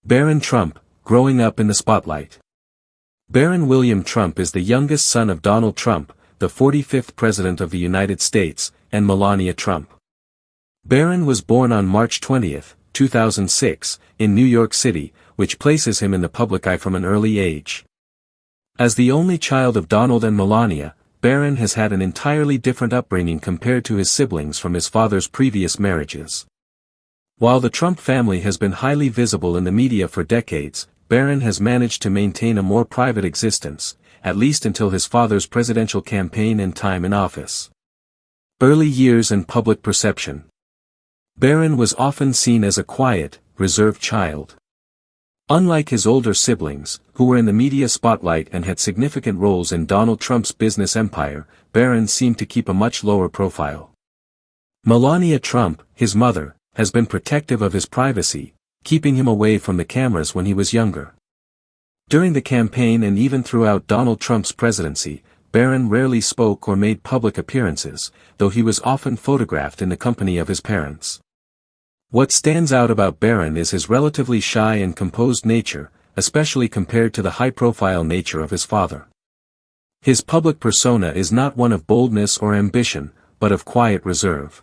Barron Trump, growing up in the spotlight. Barron William Trump is the youngest son of Donald Trump, the 45th President of the United States, and Melania Trump. Barron was born on March 20, 2006, in New York City, which places him in the public eye from an early age. As the only child of Donald and Melania, Barron has had an entirely different upbringing compared to his siblings from his father's previous marriages. While the Trump family has been highly visible in the media for decades, Barron has managed to maintain a more private existence, at least until his father's presidential campaign and time in office. Early years and public perception. Barron was often seen as a quiet, reserved child. Unlike his older siblings, who were in the media spotlight and had significant roles in Donald Trump's business empire, Barron seemed to keep a much lower profile. Melania Trump, his mother, has been protective of his privacy, keeping him away from the cameras when he was younger. During the campaign and even throughout Donald Trump's presidency, Barron rarely spoke or made public appearances, though he was often photographed in the company of his parents. What stands out about Barron is his relatively shy and composed nature, especially compared to the high-profile nature of his father. His public persona is not one of boldness or ambition, but of quiet reserve.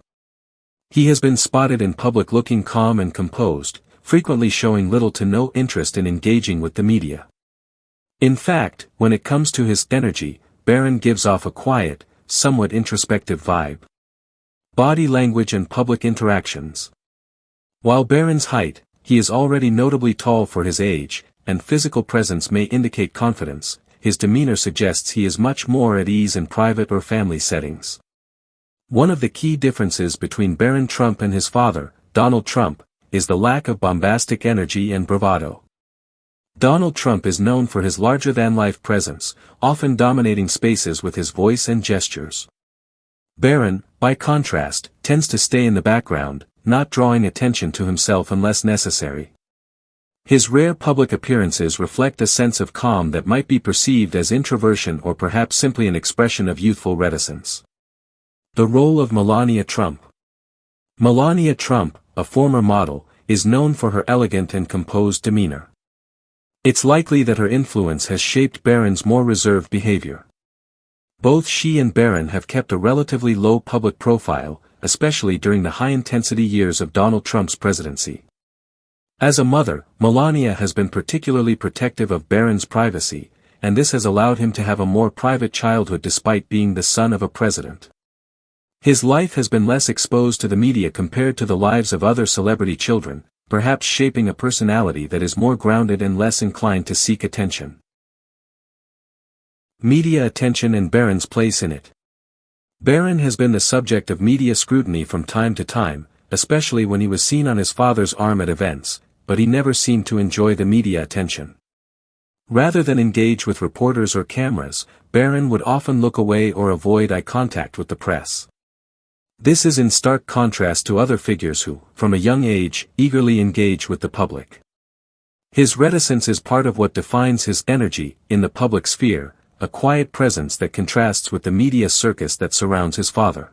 He has been spotted in public looking calm and composed, frequently showing little to no interest in engaging with the media. In fact, when it comes to his energy, Barron gives off a quiet, somewhat introspective vibe. Body language and public interactions. While Barron's height, he is already notably tall for his age, and physical presence may indicate confidence, his demeanor suggests he is much more at ease in private or family settings. One of the key differences between Barron Trump and his father, Donald Trump, is the lack of bombastic energy and bravado. Donald Trump is known for his larger-than-life presence, often dominating spaces with his voice and gestures. Barron, by contrast, tends to stay in the background, not drawing attention to himself unless necessary. His rare public appearances reflect a sense of calm that might be perceived as introversion or perhaps simply an expression of youthful reticence. The role of Melania Trump. Melania Trump, a former model, is known for her elegant and composed demeanor. It's likely that her influence has shaped Barron's more reserved behavior. Both she and Barron have kept a relatively low public profile, especially during the high-intensity years of Donald Trump's presidency. As a mother, Melania has been particularly protective of Barron's privacy, and this has allowed him to have a more private childhood despite being the son of a president. His life has been less exposed to the media compared to the lives of other celebrity children, perhaps shaping a personality that is more grounded and less inclined to seek attention. Media attention and Barron's place in it. Barron has been the subject of media scrutiny from time to time, especially when he was seen on his father's arm at events, but he never seemed to enjoy the media attention. Rather than engage with reporters or cameras, Barron would often look away or avoid eye contact with the press. This is in stark contrast to other figures who, from a young age, eagerly engage with the public. His reticence is part of what defines his energy in the public sphere, a quiet presence that contrasts with the media circus that surrounds his father.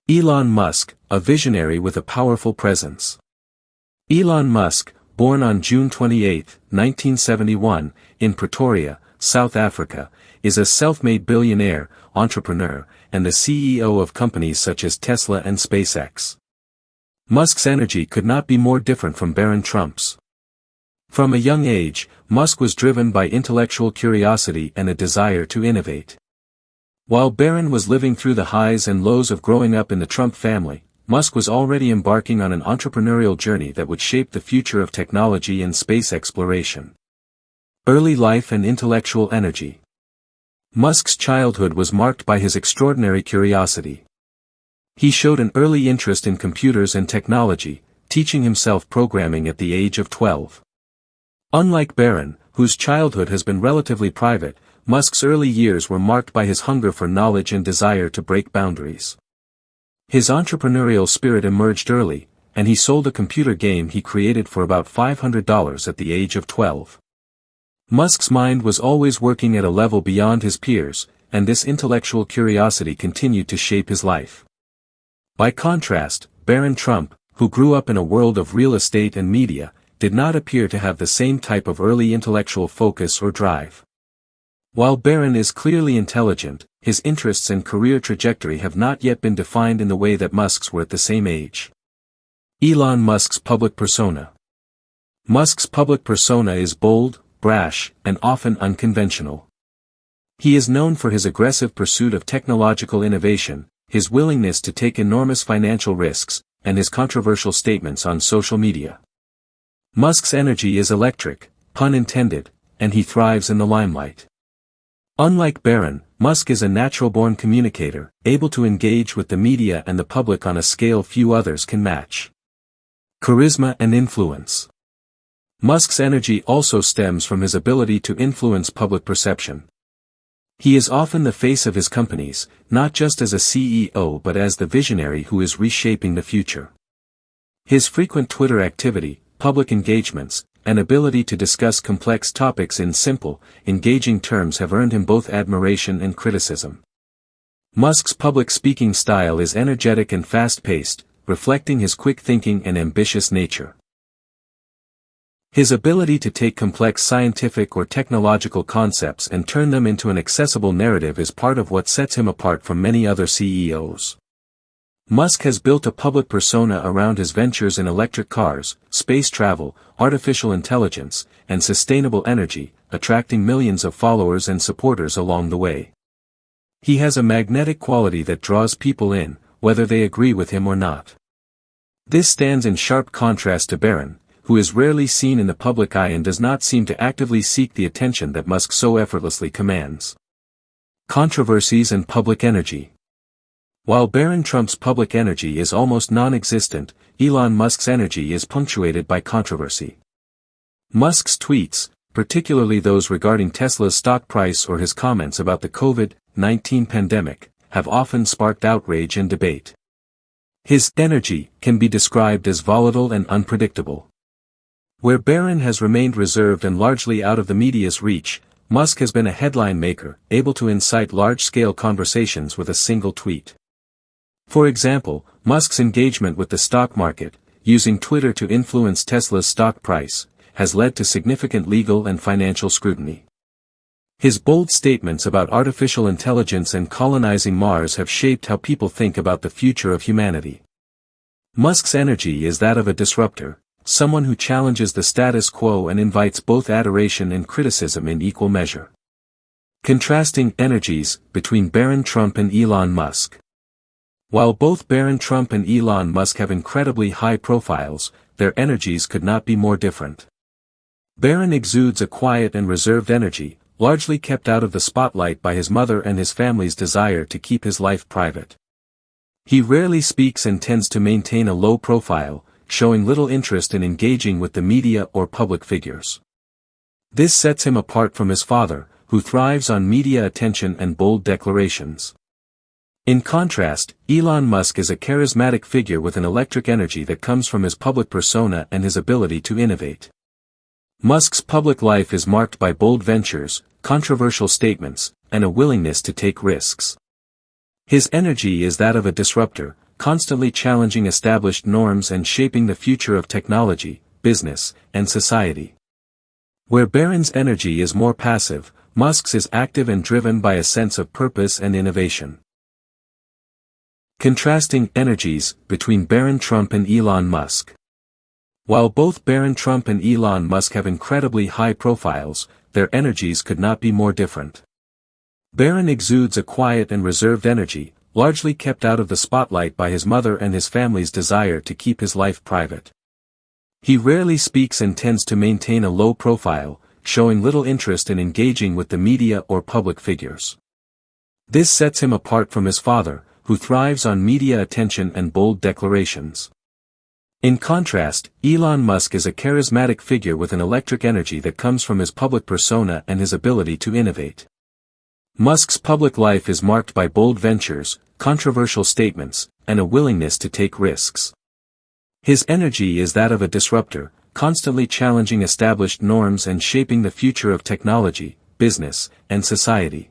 Elon Musk, a visionary with a powerful presence. Elon Musk, born on June 28, 1971, in Pretoria, South Africa, is a self-made billionaire, entrepreneur, and the CEO of companies such as Tesla and SpaceX. Musk's energy could not be more different from Barron Trump's. From a young age, Musk was driven by intellectual curiosity and a desire to innovate. While Barron was living through the highs and lows of growing up in the Trump family, Musk was already embarking on an entrepreneurial journey that would shape the future of technology and space exploration. Early life and intellectual energy. Musk's childhood was marked by his extraordinary curiosity. He showed an early interest in computers and technology, teaching himself programming at the age of 12. Unlike Barron, whose childhood has been relatively private, Musk's early years were marked by his hunger for knowledge and desire to break boundaries. His entrepreneurial spirit emerged early, and he sold a computer game he created for about $500 at the age of 12. Musk's mind was always working at a level beyond his peers, and this intellectual curiosity continued to shape his life. By contrast, Barron Trump, who grew up in a world of real estate and media, did not appear to have the same type of early intellectual focus or drive. While Barron is clearly intelligent, his interests and career trajectory have not yet been defined in the way that Musk's were at the same age. Elon Musk's public persona. Musk's public persona is bold, brash, and often unconventional. He is known for his aggressive pursuit of technological innovation, his willingness to take enormous financial risks, and his controversial statements on social media. Musk's energy is electric, pun intended, and he thrives in the limelight. Unlike Barron, Musk is a natural-born communicator, able to engage with the media and the public on a scale few others can match. Charisma and influence. Musk's energy also stems from his ability to influence public perception. He is often the face of his companies, not just as a CEO but as the visionary who is reshaping the future. His frequent Twitter activity, public engagements, and ability to discuss complex topics in simple, engaging terms have earned him both admiration and criticism. Musk's public speaking style is energetic and fast-paced, reflecting his quick thinking and ambitious nature. His ability to take complex scientific or technological concepts and turn them into an accessible narrative is part of what sets him apart from many other CEOs. Musk has built a public persona around his ventures in electric cars, space travel, artificial intelligence, and sustainable energy, attracting millions of followers and supporters along the way. He has a magnetic quality that draws people in, whether they agree with him or not. This stands in sharp contrast to Barron, who is rarely seen in the public eye and does not seem to actively seek the attention that Musk so effortlessly commands. Controversies and public energy. While Barron Trump's public energy is almost non-existent, Elon Musk's energy is punctuated by controversy. Musk's tweets, particularly those regarding Tesla's stock price or his comments about the COVID-19 pandemic, have often sparked outrage and debate. His energy can be described as volatile and unpredictable. Where Barron has remained reserved and largely out of the media's reach, Musk has been a headline maker, able to incite large-scale conversations with a single tweet. For example, Musk's engagement with the stock market, using Twitter to influence Tesla's stock price, has led to significant legal and financial scrutiny. His bold statements about artificial intelligence and colonizing Mars have shaped how people think about the future of humanity. Musk's energy is that of a disruptor, someone who challenges the status quo and invites both adoration and criticism in equal measure. Contrasting energies between Barron Trump and Elon Musk. While both Barron Trump and Elon Musk have incredibly high profiles, their energies could not be more different. Barron exudes a quiet and reserved energy, largely kept out of the spotlight by his mother and his family's desire to keep his life private. He rarely speaks and tends to maintain a low profile, showing little interest in engaging with the media or public figures. This sets him apart from his father, who thrives on media attention and bold declarations. In contrast, Elon Musk is a charismatic figure with an electric energy that comes from his public persona and his ability to innovate. Musk's public life is marked by bold ventures, controversial statements, and a willingness to take risks. His energy is that of a disruptor, constantly challenging established norms and shaping the future of technology, business, and society. Where Barron's energy is more passive, Musk's is active and driven by a sense of purpose and innovation. Contrasting energies between Barron Trump and Elon Musk. While both Barron Trump and Elon Musk have incredibly high profiles, their energies could not be more different. Barron exudes a quiet and reserved energy, largely kept out of the spotlight by his mother and his family's desire to keep his life private. He rarely speaks and tends to maintain a low profile, showing little interest in engaging with the media or public figures. This sets him apart from his father, who thrives on media attention and bold declarations. In contrast, Elon Musk is a charismatic figure with an electric energy that comes from his public persona and his ability to innovate. Musk's public life is marked by bold ventures, controversial statements, and a willingness to take risks. His energy is that of a disruptor, constantly challenging established norms and shaping the future of technology, business, and society.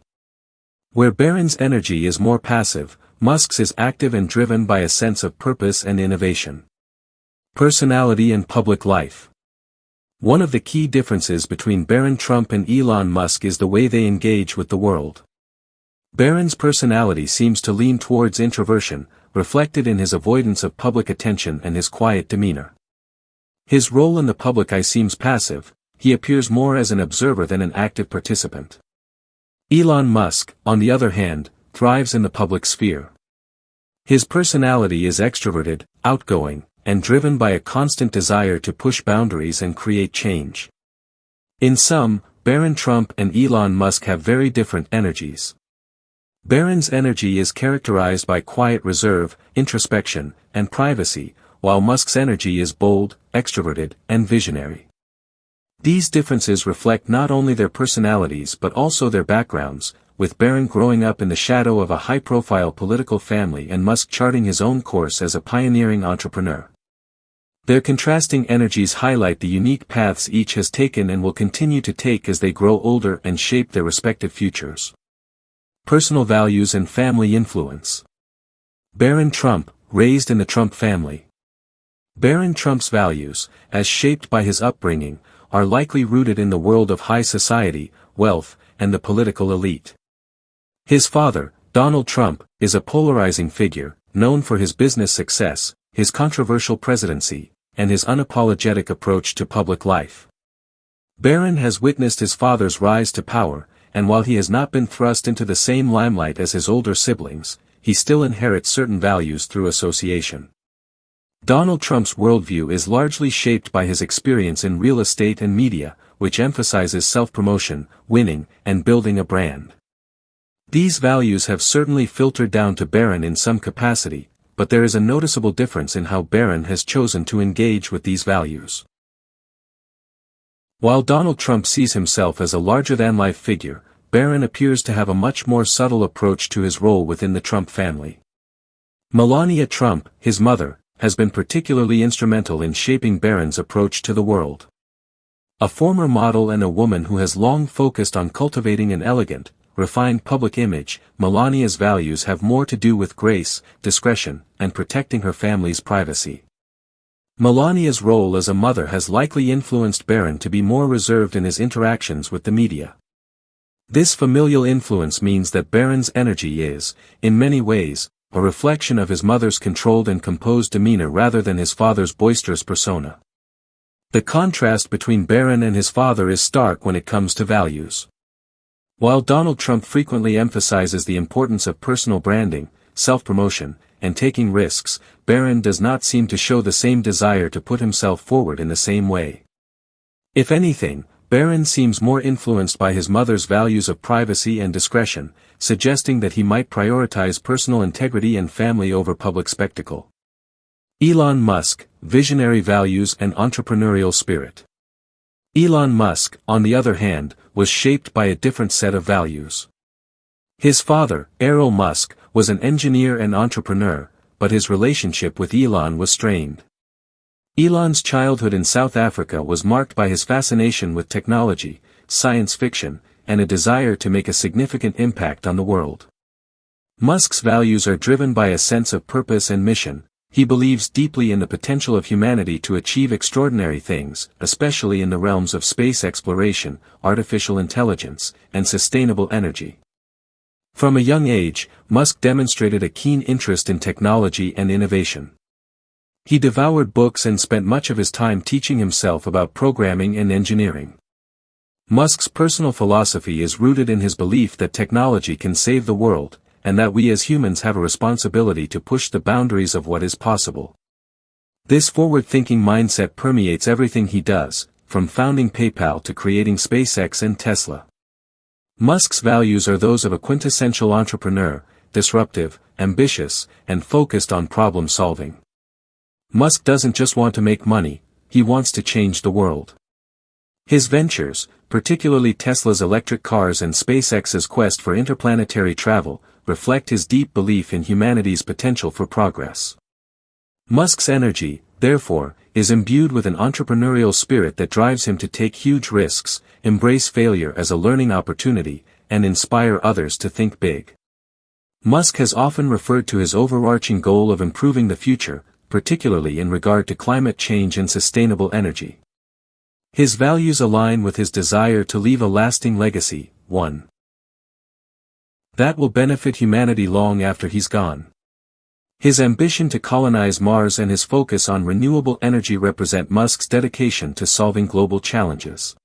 Where Barron's energy is more passive, Musk's is active and driven by a sense of purpose and innovation. Personality and public life. One of the key differences between Barron Trump and Elon Musk is the way they engage with the world. Barron's personality seems to lean towards introversion, reflected in his avoidance of public attention and his quiet demeanor. His role in the public eye seems passive, he appears more as an observer than an active participant. Elon Musk, on the other hand, thrives in the public sphere. His personality is extroverted, outgoing, and driven by a constant desire to push boundaries and create change. In sum, Barron Trump and Elon Musk have very different energies. Barron's energy is characterized by quiet reserve, introspection, and privacy, while Musk's energy is bold, extroverted, and visionary. These differences reflect not only their personalities but also their backgrounds, with Barron growing up in the shadow of a high-profile political family and Musk charting his own course as a pioneering entrepreneur. Their contrasting energies highlight the unique paths each has taken and will continue to take as they grow older and shape their respective futures. Personal values and family influence. Barron Trump, raised in the Trump family. Barron Trump's values, as shaped by his upbringing, are likely rooted in the world of high society, wealth, and the political elite. His father, Donald Trump, is a polarizing figure, known for his business success, his controversial presidency, and his unapologetic approach to public life. Barron has witnessed his father's rise to power, and while he has not been thrust into the same limelight as his older siblings, he still inherits certain values through association. Donald Trump's worldview is largely shaped by his experience in real estate and media, which emphasizes self-promotion, winning, and building a brand. These values have certainly filtered down to Barron in some capacity, but there is a noticeable difference in how Barron has chosen to engage with these values. While Donald Trump sees himself as a larger-than-life figure, Barron appears to have a much more subtle approach to his role within the Trump family. Melania Trump, his mother, has been particularly instrumental in shaping Barron's approach to the world. A former model and a woman who has long focused on cultivating an elegant, refined public image, Melania's values have more to do with grace, discretion, and protecting her family's privacy. Melania's role as a mother has likely influenced Barron to be more reserved in his interactions with the media. This familial influence means that Barron's energy is, in many ways, a reflection of his mother's controlled and composed demeanor rather than his father's boisterous persona. The contrast between Barron and his father is stark when it comes to values. While Donald Trump frequently emphasizes the importance of personal branding, self-promotion, and taking risks, Barron does not seem to show the same desire to put himself forward in the same way. If anything, Barron seems more influenced by his mother's values of privacy and discretion, suggesting that he might prioritize personal integrity and family over public spectacle. Elon Musk, visionary values and entrepreneurial spirit. Elon Musk, on the other hand, was shaped by a different set of values. His father, Elon Musk, was an engineer and entrepreneur, but his relationship with Elon was strained. Elon's childhood in South Africa was marked by his fascination with technology, science fiction, and a desire to make a significant impact on the world. Musk's values are driven by a sense of purpose and mission. He believes deeply in the potential of humanity to achieve extraordinary things, especially in the realms of space exploration, artificial intelligence, and sustainable energy. From a young age, Musk demonstrated a keen interest in technology and innovation. He devoured books and spent much of his time teaching himself about programming and engineering. Musk's personal philosophy is rooted in his belief that technology can save the world, and that we as humans have a responsibility to push the boundaries of what is possible. This forward-thinking mindset permeates everything he does, from founding PayPal to creating SpaceX and Tesla. Musk's values are those of a quintessential entrepreneur, disruptive, ambitious, and focused on problem-solving. Musk doesn't just want to make money, he wants to change the world. His ventures, particularly Tesla's electric cars and SpaceX's quest for interplanetary travel, reflect his deep belief in humanity's potential for progress. Musk's energy, therefore, is imbued with an entrepreneurial spirit that drives him to take huge risks, embrace failure as a learning opportunity, and inspire others to think big. Musk has often referred to his overarching goal of improving the future, particularly in regard to climate change and sustainable energy. His values align with his desire to leave a lasting legacy, one that will benefit humanity long after he's gone. His ambition to colonize Mars and his focus on renewable energy represent Musk's dedication to solving global challenges.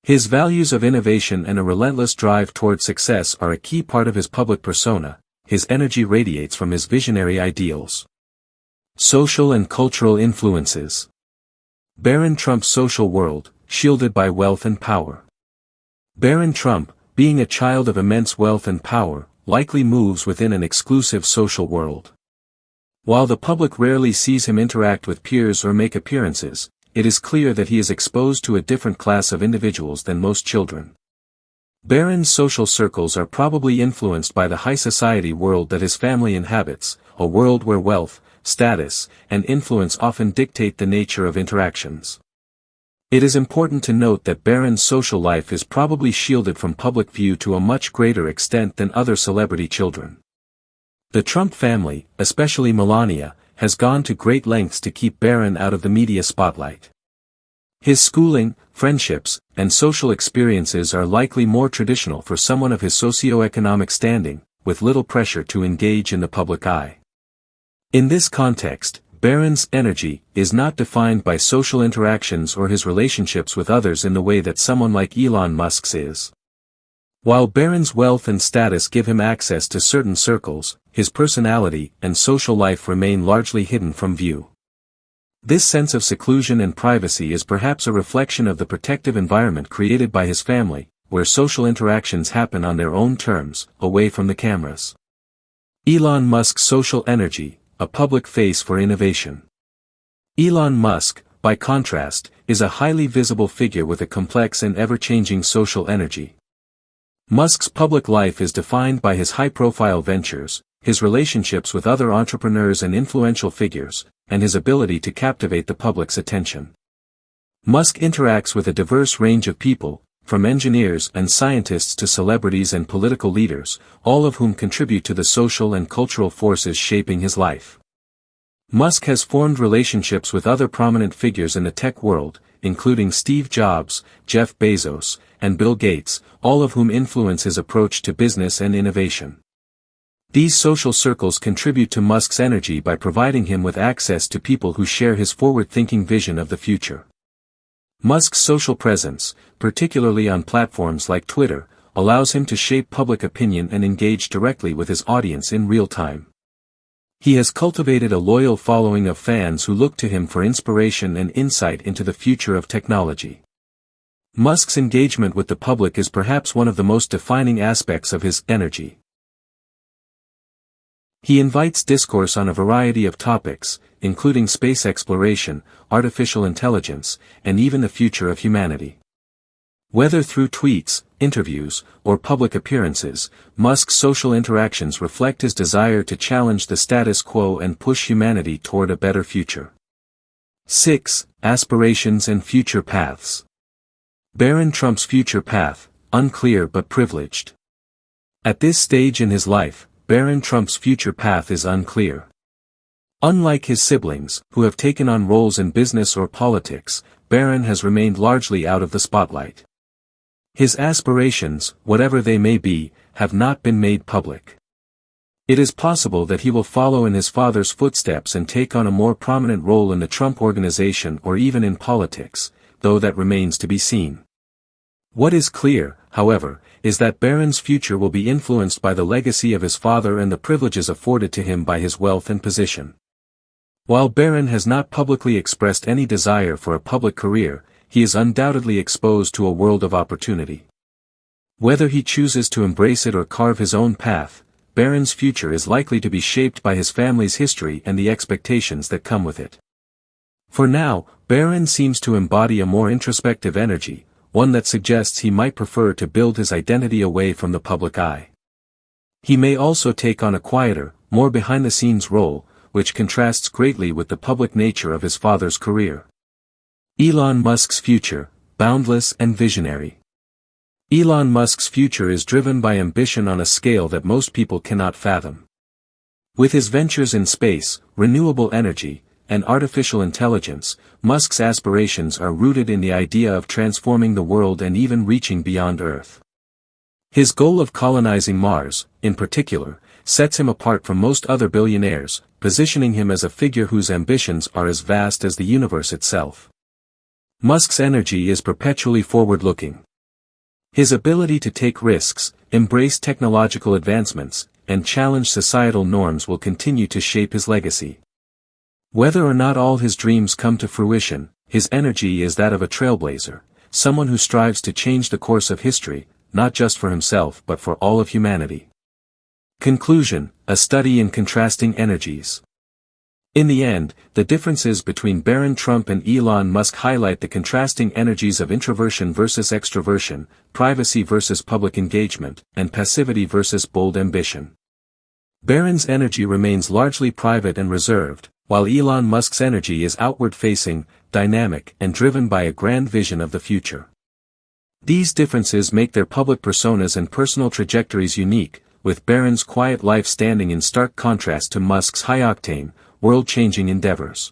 His values of innovation and a relentless drive toward success are a key part of his public persona. His energy radiates from his visionary ideals. Social and cultural influences. Barron Trump's social world, shielded by wealth and power. Barron Trump, being a child of immense wealth and power, likely moves within an exclusive social world. While the public rarely sees him interact with peers or make appearances, it is clear that he is exposed to a different class of individuals than most children. Barron's social circles are probably influenced by the high society world that his family inhabits, a world where wealth, status, and influence often dictate the nature of interactions. It is important to note that Barron's social life is probably shielded from public view to a much greater extent than other celebrity children. The Trump family, especially Melania, has gone to great lengths to keep Barron out of the media spotlight. His schooling, friendships, and social experiences are likely more traditional for someone of his socioeconomic standing, with little pressure to engage in the public eye. In this context, Barron's energy is not defined by social interactions or his relationships with others in the way that someone like Elon Musk's is. While Barron's wealth and status give him access to certain circles, his personality and social life remain largely hidden from view. This sense of seclusion and privacy is perhaps a reflection of the protective environment created by his family, where social interactions happen on their own terms, away from the cameras. Elon Musk's social energy, a public face for innovation. Elon Musk, by contrast, is a highly visible figure with a complex and ever-changing social energy. Musk's public life is defined by his high-profile ventures, his relationships with other entrepreneurs and influential figures, and his ability to captivate the public's attention. Musk interacts with a diverse range of people, from engineers and scientists to celebrities and political leaders, all of whom contribute to the social and cultural forces shaping his life. Musk has formed relationships with other prominent figures in the tech world, including Steve Jobs, Jeff Bezos, and Bill Gates, all of whom influence his approach to business and innovation. These social circles contribute to Musk's energy by providing him with access to people who share his forward-thinking vision of the future. Musk's social presence, particularly on platforms like Twitter, allows him to shape public opinion and engage directly with his audience in real time. He has cultivated a loyal following of fans who look to him for inspiration and insight into the future of technology. Musk's engagement with the public is perhaps one of the most defining aspects of his energy. He invites discourse on a variety of topics, including space exploration, artificial intelligence, and even the future of humanity. Whether through tweets, interviews, or public appearances, Musk's social interactions reflect his desire to challenge the status quo and push humanity toward a better future. 6. Aspirations and future paths. Barron Trump's future path, unclear but privileged. At this stage in his life, Barron Trump's future path is unclear. Unlike his siblings, who have taken on roles in business or politics, Barron has remained largely out of the spotlight. His aspirations, whatever they may be, have not been made public. It is possible that he will follow in his father's footsteps and take on a more prominent role in the Trump Organization or even in politics, though that remains to be seen. What is clear, however, is that Barron's future will be influenced by the legacy of his father and the privileges afforded to him by his wealth and position. While Barron has not publicly expressed any desire for a public career, he is undoubtedly exposed to a world of opportunity. Whether he chooses to embrace it or carve his own path, Barron's future is likely to be shaped by his family's history and the expectations that come with it. For now, Barron seems to embody a more introspective energy, one that suggests he might prefer to build his identity away from the public eye. He may also take on a quieter, more behind-the-scenes role, which contrasts greatly with the public nature of his father's career. Elon Musk's future, boundless and visionary. Elon Musk's future is driven by ambition on a scale that most people cannot fathom. With his ventures in space, renewable energy, and artificial intelligence, Musk's aspirations are rooted in the idea of transforming the world and even reaching beyond Earth. His goal of colonizing Mars, in particular, sets him apart from most other billionaires, positioning him as a figure whose ambitions are as vast as the universe itself. Musk's energy is perpetually forward-looking. His ability to take risks, embrace technological advancements, and challenge societal norms will continue to shape his legacy. Whether or not all his dreams come to fruition, his energy is that of a trailblazer, someone who strives to change the course of history, not just for himself but for all of humanity. Conclusion: a study in contrasting energies. In the end, the differences between Barron Trump and Elon Musk highlight the contrasting energies of introversion versus extroversion, privacy versus public engagement, and passivity versus bold ambition. Barron's energy remains largely private and reserved, while Elon Musk's energy is outward-facing, dynamic, and driven by a grand vision of the future. These differences make their public personas and personal trajectories unique, with Barron's quiet life standing in stark contrast to Musk's high-octane, world-changing endeavors.